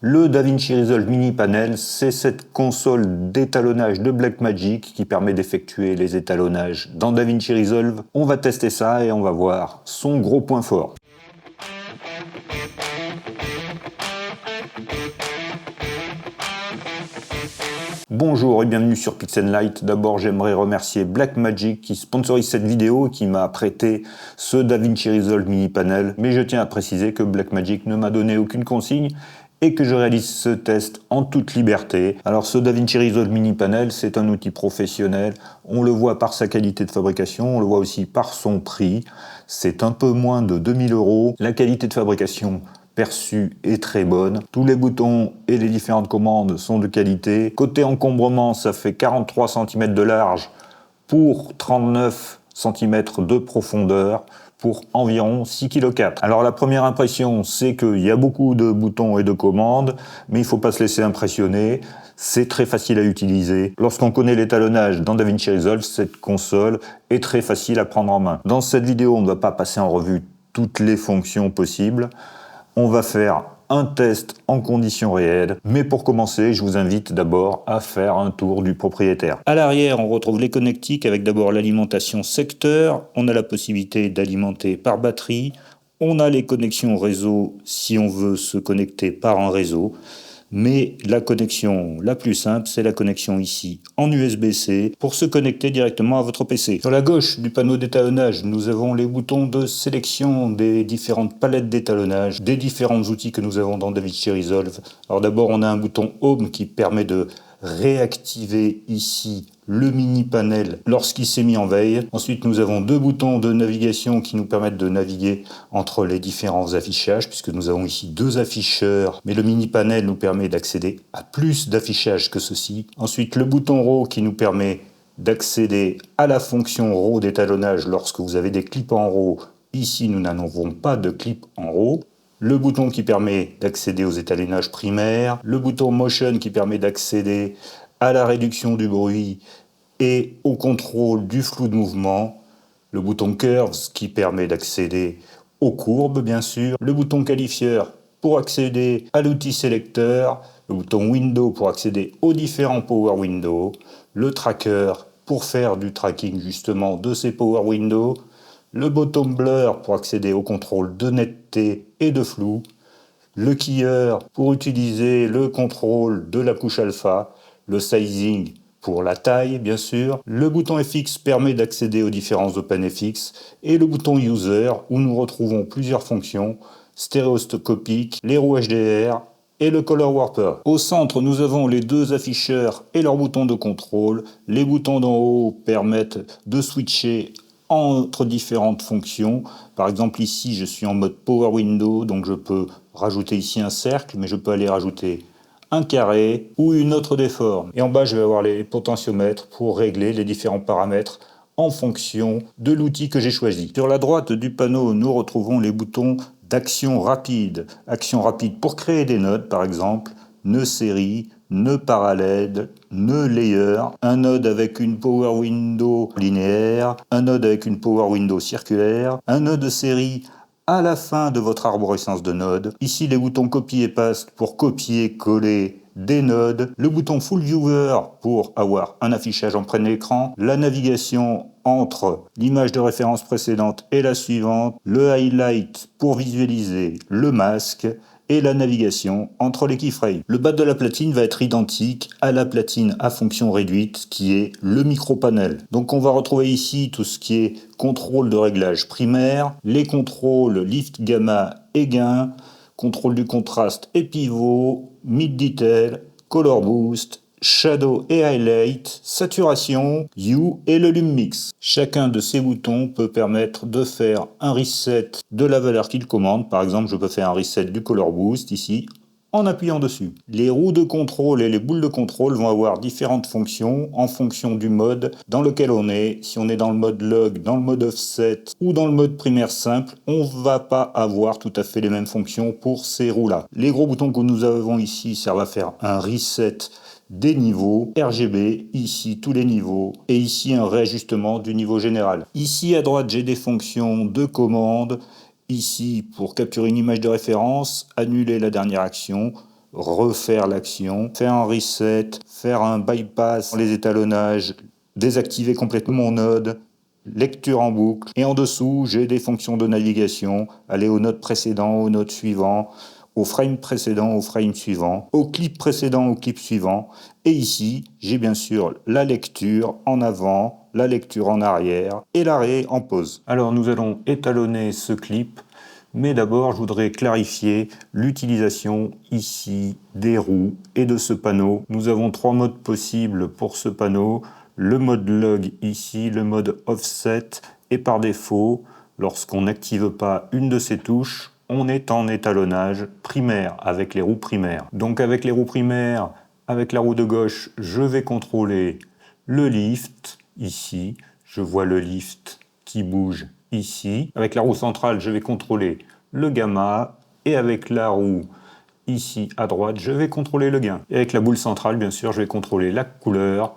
Le DaVinci Resolve Mini Panel, c'est cette console d'étalonnage de Blackmagic qui permet d'effectuer les étalonnages dans DaVinci Resolve. On va tester ça et on va voir son gros point fort. Bonjour et bienvenue sur Pix'n'Light. D'abord, j'aimerais remercier Blackmagic qui sponsorise cette vidéo et qui m'a prêté ce DaVinci Resolve Mini Panel. Mais je tiens à préciser que Blackmagic ne m'a donné aucune consigne et que je réalise ce test en toute liberté. Alors ce DaVinci Resolve Mini Panel, c'est un outil professionnel. On le voit par sa qualité de fabrication, on le voit aussi par son prix. C'est un peu moins de 2000 €. La qualité de fabrication perçue est très bonne. Tous les boutons et les différentes commandes sont de qualité. Côté encombrement, ça fait 43 cm de large pour 39 cm de profondeur, pour environ 6,4 kg. Alors la première impression, c'est qu'il y a beaucoup de boutons et de commandes, mais il ne faut pas se laisser impressionner. C'est très facile à utiliser. Lorsqu'on connaît l'étalonnage dans DaVinci Resolve, cette console est très facile à prendre en main. Dans cette vidéo, on ne va pas passer en revue toutes les fonctions possibles. On va faire un test en conditions réelles, mais pour commencer, je vous invite d'abord à faire un tour du propriétaire. À l'arrière, on retrouve les connectiques avec d'abord l'alimentation secteur. On a la possibilité d'alimenter par batterie. On a les connexions réseau si on veut se connecter par un réseau. Mais la connexion la plus simple, c'est la connexion ici en USB-C pour se connecter directement à votre PC. Sur la gauche du panneau d'étalonnage, nous avons les boutons de sélection des différentes palettes d'étalonnage, des différents outils que nous avons dans DaVinci Resolve. Alors d'abord, on a un bouton Home qui permet de réactiver ici le mini panel lorsqu'il s'est mis en veille. Ensuite, nous avons deux boutons de navigation qui nous permettent de naviguer entre les différents affichages, puisque nous avons ici deux afficheurs, mais le mini panel nous permet d'accéder à plus d'affichages que ceci. Ensuite, le bouton RAW qui nous permet d'accéder à la fonction RAW d'étalonnage lorsque vous avez des clips en RAW. Ici, nous n'en avons pas de clips en RAW. Le bouton qui permet d'accéder aux étalonnages primaires, le bouton Motion qui permet d'accéder à la réduction du bruit et au contrôle du flou de mouvement, le bouton Curves qui permet d'accéder aux courbes bien sûr, le bouton qualifieur pour accéder à l'outil sélecteur, le bouton Window pour accéder aux différents Power Windows, le Tracker pour faire du tracking justement de ces Power Windows, le bouton Blur pour accéder au contrôle de netteté et de flou, le keyer pour utiliser le contrôle de la couche alpha, le sizing pour la taille bien sûr, le bouton FX permet d'accéder aux différents OpenFX et le bouton User où nous retrouvons plusieurs fonctions stéréoscopiques, les roues HDR et le Color Warper. Au centre, nous avons les deux afficheurs et leurs boutons de contrôle. Les boutons d'en haut permettent de switcher entre différentes fonctions. Par exemple ici je suis en mode Power Window, donc je peux rajouter ici un cercle, mais je peux aller rajouter un carré ou une autre des formes. Et en bas je vais avoir les potentiomètres pour régler les différents paramètres en fonction de l'outil que j'ai choisi. Sur la droite du panneau, nous retrouvons les boutons d'action rapide. Action rapide pour créer des nodes par exemple, nœud série, nœud parallèle, nœud layer, un node avec une Power Window linéaire, un node avec une Power Window circulaire, un nœud de série à la fin de votre arborescence de nodes. Ici les boutons copie et paste pour copier, coller des nodes, le bouton Full Viewer pour avoir un affichage en plein écran, la navigation entre l'image de référence précédente et la suivante, le highlight pour visualiser le masque, et la navigation entre les keyframes. Le bas de la platine va être identique à la platine à fonction réduite qui est le micro-panel. Donc on va retrouver ici tout ce qui est contrôle de réglage primaire, les contrôles lift, gamma et gain, contrôle du contraste et pivot, mid detail, color boost, shadow et highlight, saturation, hue et le lume mix. Chacun de ces boutons peut permettre de faire un reset de la valeur qu'il commande. Par exemple, je peux faire un reset du color boost ici en appuyant dessus. Les roues de contrôle et les boules de contrôle vont avoir différentes fonctions en fonction du mode dans lequel on est. Si on est dans le mode log, dans le mode offset ou dans le mode primaire simple, on va pas avoir tout à fait les mêmes fonctions pour ces roues-là. Les gros boutons que nous avons ici servent à faire un reset des niveaux, RGB, ici tous les niveaux, et ici un réajustement du niveau général. Ici à droite j'ai des fonctions de commande, ici pour capturer une image de référence, annuler la dernière action, refaire l'action, faire un reset, faire un bypass, les étalonnages, désactiver complètement mon node, lecture en boucle. Et en dessous, j'ai des fonctions de navigation, aller au node précédent, au node suivant, au frame précédent, au frame suivant, au clip précédent, au clip suivant. Et ici, j'ai bien sûr la lecture en avant, la lecture en arrière et l'arrêt en pause. Alors nous allons étalonner ce clip, mais d'abord je voudrais clarifier l'utilisation ici des roues et de ce panneau. Nous avons 3 modes possibles pour ce panneau. Le mode log ici, le mode offset, et par défaut, lorsqu'on n'active pas une de ces touches, on est en étalonnage primaire, avec les roues primaires. Donc avec les roues primaires, avec la roue de gauche, je vais contrôler le lift, ici, je vois le lift qui bouge ici. Avec la roue centrale, je vais contrôler le gamma, et avec la roue ici à droite, je vais contrôler le gain. Et avec la boule centrale, bien sûr, je vais contrôler la couleur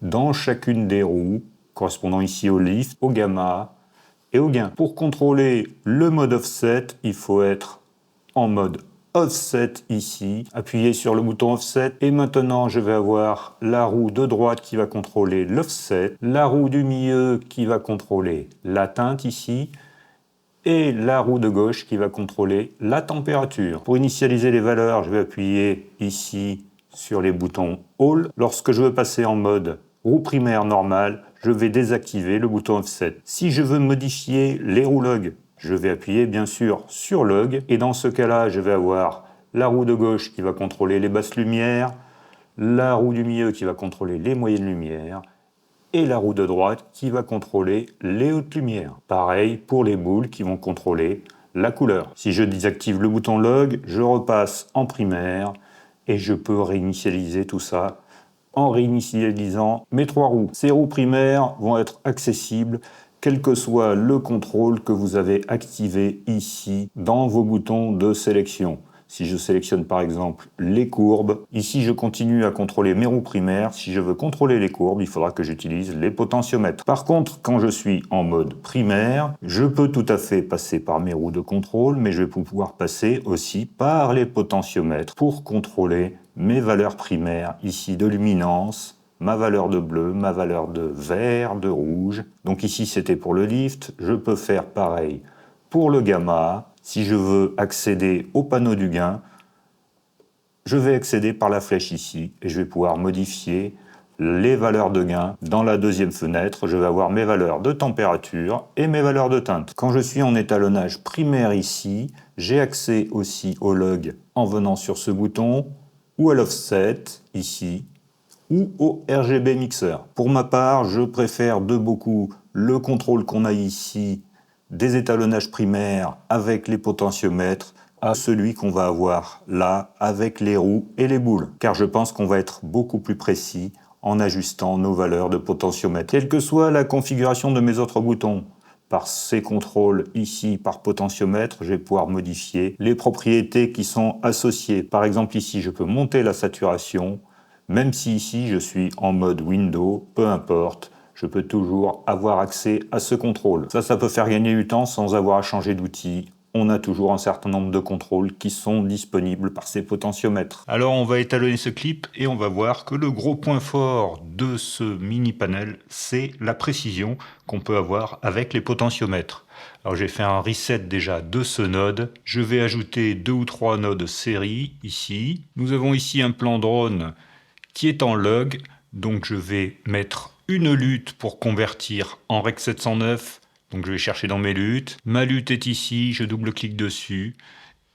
dans chacune des roues, correspondant ici au lift, au gamma et au gain. Pour contrôler le mode offset, il faut être en mode offset ici, appuyer sur le bouton offset, et maintenant je vais avoir la roue de droite qui va contrôler l'offset, la roue du milieu qui va contrôler la teinte ici, et la roue de gauche qui va contrôler la température. Pour initialiser les valeurs, je vais appuyer ici sur les boutons All. Lorsque je veux passer en mode roue primaire normale, je vais désactiver le bouton Offset. Si je veux modifier les roues log, je vais appuyer bien sûr sur Log, et dans ce cas-là, je vais avoir la roue de gauche qui va contrôler les basses lumières, la roue du milieu qui va contrôler les moyennes lumières, et la roue de droite qui va contrôler les hautes lumières. Pareil pour les boules qui vont contrôler la couleur. Si je désactive le bouton log, je repasse en primaire et je peux réinitialiser tout ça en réinitialisant mes 3 roues. Ces roues primaires vont être accessibles quel que soit le contrôle que vous avez activé ici dans vos boutons de sélection. Si je sélectionne par exemple les courbes, ici je continue à contrôler mes roues primaires. Si je veux contrôler les courbes, il faudra que j'utilise les potentiomètres. Par contre, quand je suis en mode primaire, je peux tout à fait passer par mes roues de contrôle, mais je vais pouvoir passer aussi par les potentiomètres pour contrôler mes valeurs primaires, ici de luminance, ma valeur de bleu, ma valeur de vert, de rouge. Donc ici c'était pour le lift, je peux faire pareil pour le gamma. Si je veux accéder au panneau du gain, je vais accéder par la flèche ici et je vais pouvoir modifier les valeurs de gain. Dans la deuxième fenêtre, je vais avoir mes valeurs de température et mes valeurs de teinte. Quand je suis en étalonnage primaire ici, j'ai accès aussi au log en venant sur ce bouton, ou à l'offset ici, ou au RGB mixer. Pour ma part, je préfère de beaucoup le contrôle qu'on a ici des étalonnages primaires avec les potentiomètres à celui qu'on va avoir là avec les roues et les boules, car je pense qu'on va être beaucoup plus précis en ajustant nos valeurs de potentiomètre. Quelle que soit la configuration de mes autres boutons, par ces contrôles ici par potentiomètre, je vais pouvoir modifier les propriétés qui sont associées. Par exemple ici, je peux monter la saturation, même si ici je suis en mode window, peu importe, je peux toujours avoir accès à ce contrôle. Ça peut faire gagner du temps sans avoir à changer d'outil. On a toujours un certain nombre de contrôles qui sont disponibles par ces potentiomètres. Alors on va étalonner ce clip et on va voir que le gros point fort de ce mini panel, c'est la précision qu'on peut avoir avec les potentiomètres. Alors j'ai fait un reset déjà de ce node. Je vais ajouter 2 ou 3 nodes série ici. Nous avons ici un plan drone qui est en log, donc je vais mettre une lutte pour convertir en Rec 709, donc je vais chercher dans mes luttes. Ma lutte est ici, je double-clique dessus,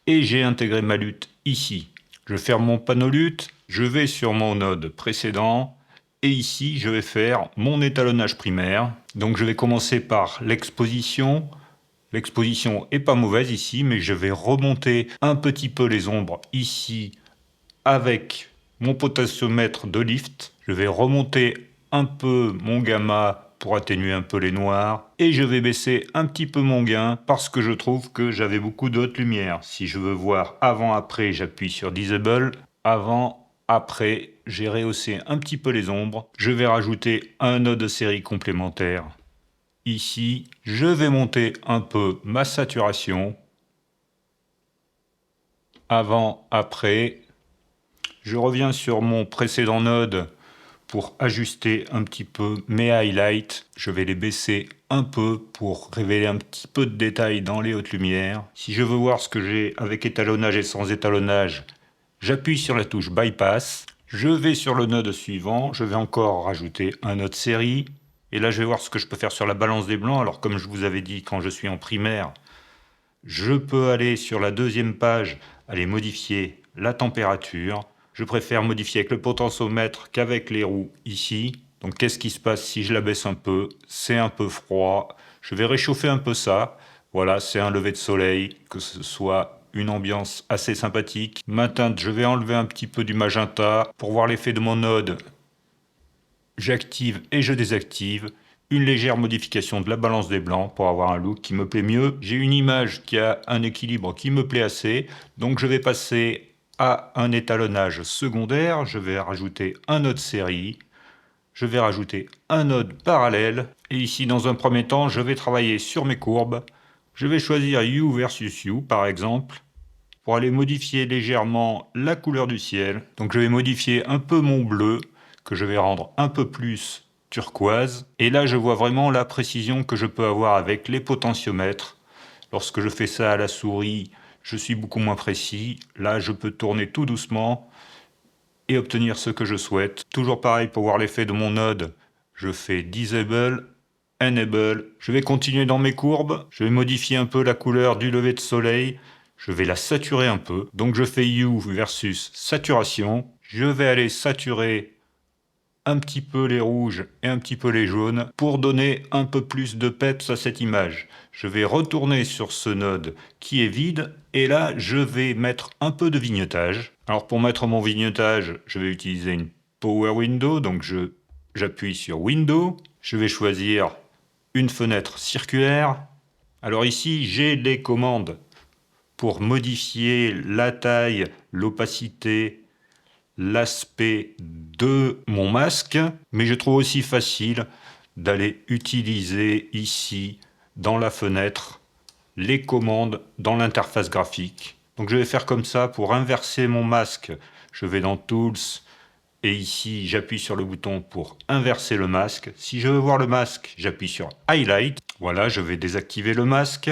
et j'ai intégré ma lutte ici. Je ferme mon panneau lutte, je vais sur mon node précédent, et ici je vais faire mon étalonnage primaire. Donc je vais commencer par l'exposition. L'exposition est pas mauvaise ici, mais je vais remonter un petit peu les ombres ici avec mon potentiomètre de lift. Je vais remonter un peu mon gamma pour atténuer un peu les noirs, et je vais baisser un petit peu mon gain parce que je trouve que j'avais beaucoup de haute lumière. Si je veux voir avant-après, j'appuie sur Disable. Avant-après, j'ai rehaussé un petit peu les ombres. Je vais rajouter un node série complémentaire. Ici, je vais monter un peu ma saturation. Avant-après, Je reviens sur mon précédent node pour ajuster un petit peu mes highlights. Je vais les baisser un peu pour révéler un petit peu de détails dans les hautes lumières. Si je veux voir ce que j'ai avec étalonnage et sans étalonnage, j'appuie sur la touche Bypass. Je vais sur le node suivant. Je vais encore rajouter un node série. Et là, je vais voir ce que je peux faire sur la balance des blancs. Alors, comme je vous avais dit, quand je suis en primaire, je peux aller sur la deuxième page, aller modifier la température. Je préfère modifier avec le potentiomètre qu'avec les roues ici. Donc qu'est-ce qui se passe si je la baisse un peu? C'est un peu froid. Je vais réchauffer un peu ça. Voilà, c'est un lever de soleil, que ce soit une ambiance assez sympathique. Maintenant, je vais enlever un petit peu du magenta pour voir l'effet de mon node. J'active et je désactive. Une légère modification de la balance des blancs pour avoir un look qui me plaît mieux. J'ai une image qui a un équilibre qui me plaît assez, donc je vais passer à un étalonnage secondaire. Je vais rajouter un node série, je vais rajouter un node parallèle, et ici dans un premier temps je vais travailler sur mes courbes. Je vais choisir U versus U par exemple, pour aller modifier légèrement la couleur du ciel. Donc je vais modifier un peu mon bleu, que je vais rendre un peu plus turquoise. Et là, je vois vraiment la précision que je peux avoir avec les potentiomètres. Lorsque je fais ça à la souris, je suis beaucoup moins précis. Là, je peux tourner tout doucement et obtenir ce que je souhaite. Toujours pareil pour voir l'effet de mon node. Je fais Disable, Enable. Je vais continuer dans mes courbes. Je vais modifier un peu la couleur du lever de soleil. Je vais la saturer un peu. Donc je fais Hue versus saturation. Je vais aller saturer un petit peu les rouges et un petit peu les jaunes pour donner un peu plus de peps à cette image. Je vais retourner sur ce node qui est vide et là je vais mettre un peu de vignettage. Alors pour mettre mon vignettage, je vais utiliser une Power Window, donc j'appuie sur Window, je vais choisir une fenêtre circulaire. Alors ici j'ai les commandes pour modifier la taille, l'opacité, l'aspect de mon masque, mais je trouve aussi facile d'aller utiliser ici dans la fenêtre les commandes dans l'interface graphique. Donc je vais faire comme ça pour inverser mon masque. Je vais dans Tools et ici j'appuie sur le bouton pour inverser le masque. Si je veux voir le masque, j'appuie sur Highlight. Voilà, je vais désactiver le masque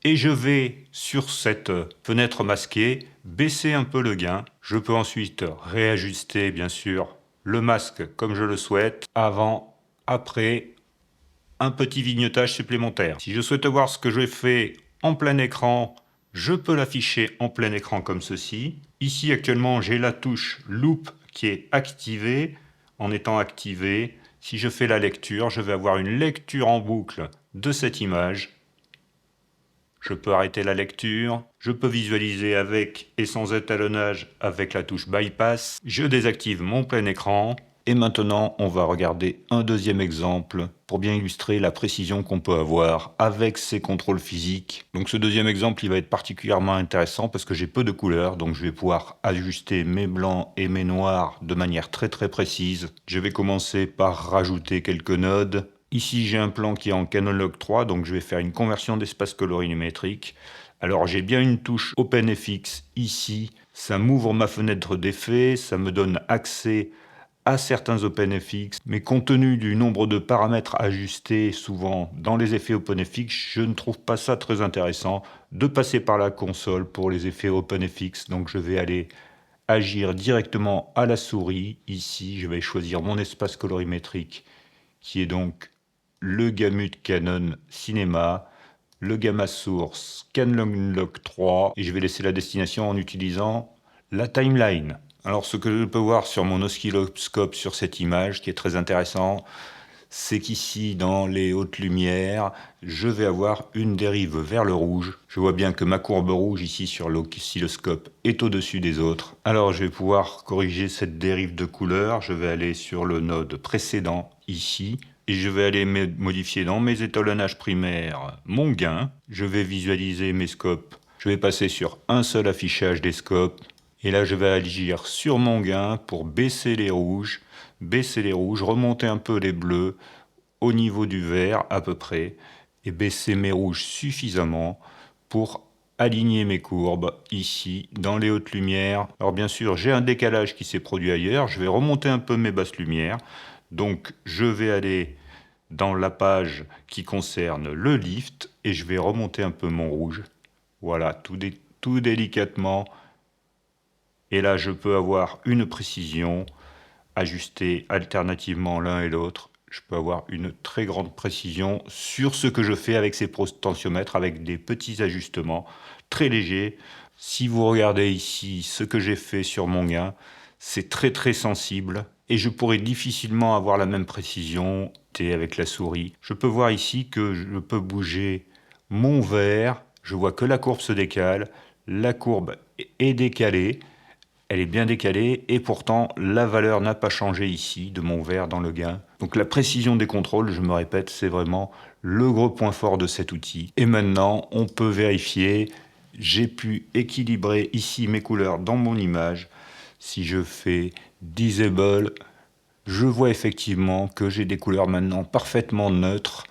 et je vais sur cette fenêtre masquée baisser un peu le gain. Je peux ensuite réajuster bien sûr le masque comme je le souhaite, avant, après, un petit vignettage supplémentaire. Si je souhaite voir ce que je fais en plein écran, je peux l'afficher en plein écran comme ceci. Ici actuellement j'ai la touche Loop qui est activée. En étant activée, si je fais la lecture, je vais avoir une lecture en boucle de cette image. Je peux arrêter la lecture, je peux visualiser avec et sans étalonnage avec la touche Bypass. Je désactive mon plein écran. Et maintenant, on va regarder un deuxième exemple pour bien illustrer la précision qu'on peut avoir avec ces contrôles physiques. Donc ce deuxième exemple, il va être particulièrement intéressant parce que j'ai peu de couleurs, donc je vais pouvoir ajuster mes blancs et mes noirs de manière très précise. Je vais commencer par rajouter quelques nodes. Ici, j'ai un plan qui est en Canon Log 3, donc je vais faire une conversion d'espace colorimétrique. Alors, j'ai bien une touche OpenFX ici. Ça m'ouvre ma fenêtre d'effets, ça me donne accès à certains OpenFX, mais compte tenu du nombre de paramètres ajustés souvent dans les effets OpenFX, je ne trouve pas ça très intéressant de passer par la console pour les effets OpenFX. Donc, je vais aller agir directement à la souris. Ici, je vais choisir mon espace colorimétrique qui est donc le Gamut Canon Cinema, le Gamma Source Canon Log 3, et je vais laisser la destination en utilisant la timeline. Alors ce que je peux voir sur mon oscilloscope sur cette image, qui est très intéressant, c'est qu'ici, dans les hautes lumières, je vais avoir une dérive vers le rouge. Je vois bien que ma courbe rouge ici sur l'oscilloscope est au-dessus des autres. Alors je vais pouvoir corriger cette dérive de couleur. Je vais aller sur le node précédent ici. Et je vais aller modifier dans mes étalonnages primaires mon gain. Je vais visualiser mes scopes. Je vais passer sur un seul affichage des scopes. Et là, je vais agir sur mon gain pour baisser les rouges, remonter un peu les bleus au niveau du vert à peu près, et baisser mes rouges suffisamment pour aligner mes courbes ici dans les hautes lumières. Alors bien sûr, j'ai un décalage qui s'est produit ailleurs. Je vais remonter un peu mes basses lumières. Donc je vais aller dans la page qui concerne le lift et je vais remonter un peu mon rouge. Voilà, tout délicatement. Et là, je peux avoir une précision, ajuster alternativement l'un et l'autre. Je peux avoir une très grande précision sur ce que je fais avec ces potentiomètres, avec des petits ajustements très légers. Si vous regardez ici ce que j'ai fait sur mon gain, c'est très sensible et je pourrais difficilement avoir la même précision avec la souris. Je peux voir ici que je peux bouger mon vert, je vois que la courbe se décale, la courbe est décalée, elle est bien décalée et pourtant la valeur n'a pas changé ici de mon vert dans le gain. Donc la précision des contrôles, je me répète, c'est vraiment le gros point fort de cet outil. Et maintenant, on peut vérifier, j'ai pu équilibrer ici mes couleurs dans mon image. Si je fais Disable, je vois effectivement que j'ai des couleurs maintenant parfaitement neutres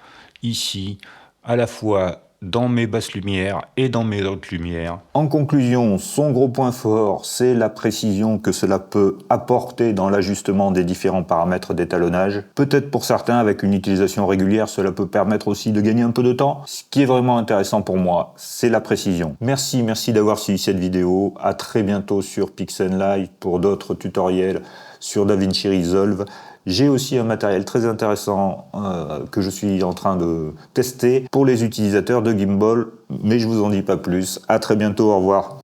ici, à la fois dans mes basses lumières et dans mes hautes lumières. En conclusion, son gros point fort, c'est la précision que cela peut apporter dans l'ajustement des différents paramètres d'étalonnage. Peut-être pour certains, avec une utilisation régulière, cela peut permettre aussi de gagner un peu de temps. Ce qui est vraiment intéressant pour moi, c'est la précision. Merci d'avoir suivi cette vidéo. À très bientôt sur PixenLight pour d'autres tutoriels sur DaVinci Resolve. J'ai aussi un matériel très intéressant que je suis en train de tester pour les utilisateurs de gimbal, mais je vous en dis pas plus. À très bientôt, au revoir.